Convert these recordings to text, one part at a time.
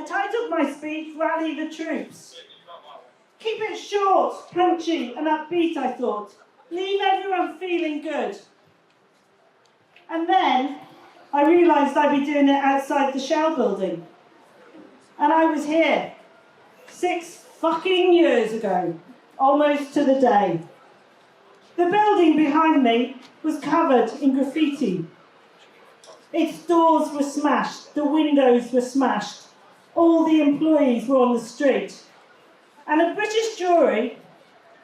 titled my speech, Rally the Troops. Keep it short, punchy and upbeat, I thought. Leave everyone feeling good. And then I realised I'd be doing it outside the Shell building. And I was here 6 fucking years ago, almost to the day. The building behind me was covered in graffiti. Its doors were smashed, the windows were smashed, all the employees were on the street. And a British jury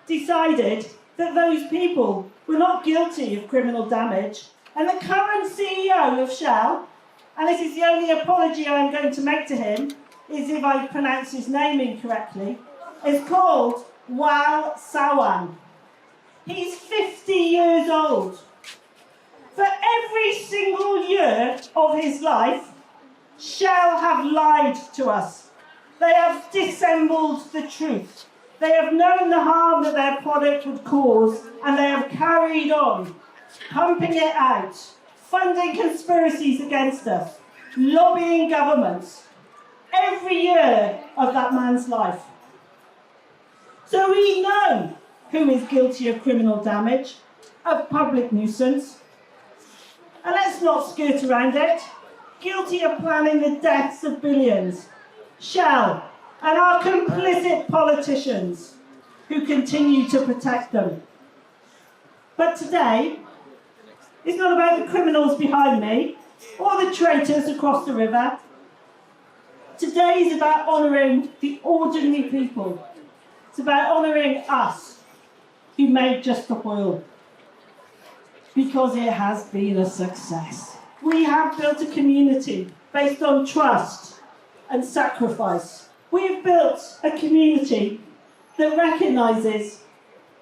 decided that those people were not guilty of criminal damage, and the current CEO of Shell, and this is the only apology I'm going to make to him, is if I pronounce his name incorrectly, is called Wal Sawan. He's 50 years old. For every single year of his life, Shell have lied to us. They have dissembled the truth. They have known the harm that their product would cause, and they have carried on, pumping it out, funding conspiracies against us, lobbying governments, every year of that man's life. So we know who is guilty of criminal damage, of public nuisance, and let's not skirt around it. Guilty of planning the deaths of billions, Shell, and our complicit politicians who continue to protect them. But today, it's not about the criminals behind me or the traitors across the river. Today is about honouring the ordinary people. It's about honouring us who made Just Stop Oil, because it has been a success. We have built a community based on trust and sacrifice. We have built a community that recognises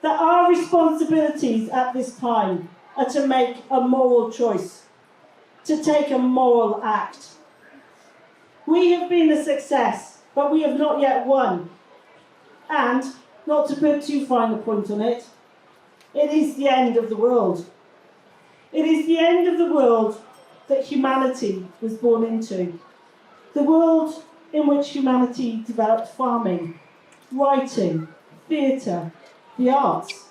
that our responsibilities at this time are to make a moral choice, to take a moral act. We have been a success, but we have not yet won. And, not to put too fine a point on it, it is the end of the world. It is the end of the world that humanity was born into. The world in which humanity developed farming, writing, theatre, the arts.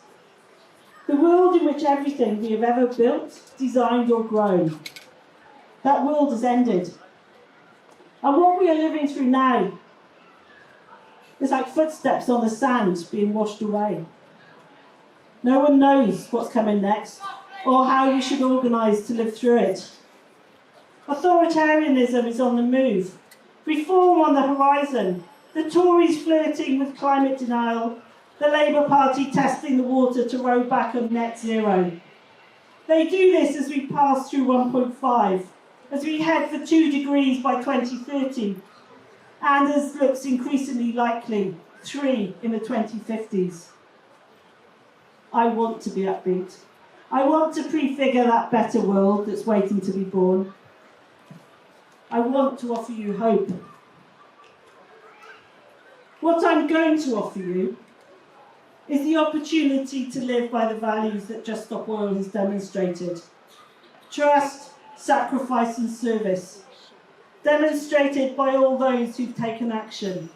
The world in which everything we have ever built, designed or grown. That world has ended. And what we are living through now is like footsteps on the sand being washed away. No one knows what's coming next or how we should organise to live through it. Authoritarianism is on the move. Reform on the horizon. The Tories flirting with climate denial. The Labour Party testing the water to row back on net zero. They do this as we pass through 1.5, as we head for 2 degrees by 2030, and as looks increasingly likely, 3 in the 2050s. I want to be upbeat. I want to prefigure that better world that's waiting to be born. I want to offer you hope. What I'm going to offer you is the opportunity to live by the values that Just Stop Oil has demonstrated. Trust, sacrifice and service. Demonstrated by all those who've taken action.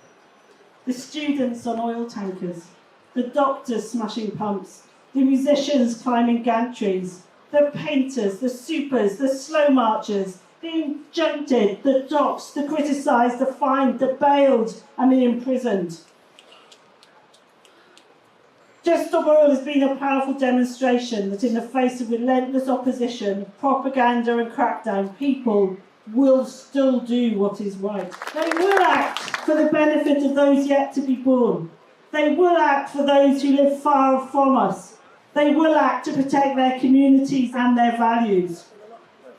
The students on oil tankers, the doctors smashing pumps, the musicians climbing gantries, the painters, the supers, the slow marchers, the injuncted, the doxed, the criticised, the fined, the bailed and the imprisoned. Just Stop Oil has been a powerful demonstration that in the face of relentless opposition, propaganda and crackdown, people will still do what is right. They will act for the benefit of those yet to be born. They will act for those who live far from us. They will act to protect their communities and their values.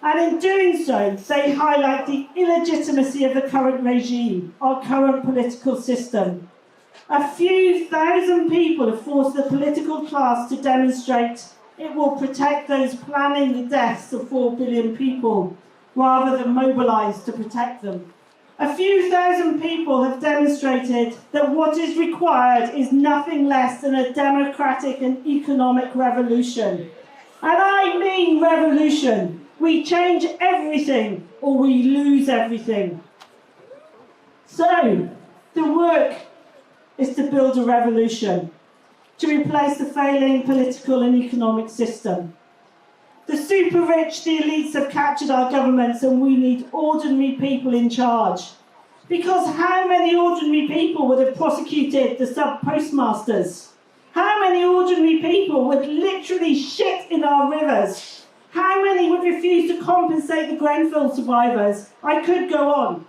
And in doing so, they highlight the illegitimacy of the current regime, our current political system. A few thousand people have forced the political class to demonstrate it will protect those planning the deaths of 4 billion people, rather than mobilise to protect them. A few thousand people have demonstrated that what is required is nothing less than a democratic and economic revolution. And I mean revolution. We change everything or we lose everything. So, the work is to build a revolution, to replace the failing political and economic system. The super rich, the elites have captured our governments, and we need ordinary people in charge. Because how many ordinary people would have prosecuted the sub-postmasters? How many ordinary people would literally shit in our rivers? How many would refuse to compensate the Grenfell survivors? I could go on.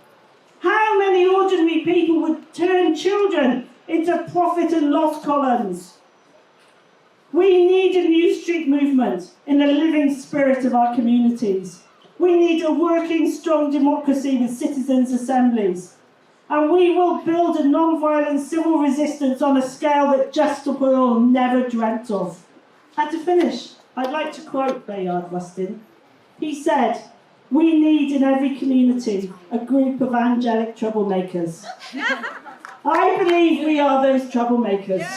How many ordinary people would turn children into profit and loss columns? We need a new street movement in the living spirit of our communities. We need a working, strong democracy with citizens' assemblies. And we will build a non-violent civil resistance on a scale that Just Will never dreamt of. And to finish, I'd like to quote Bayard Rustin. He said, "We need in every community a group of angelic troublemakers." I believe we are those troublemakers.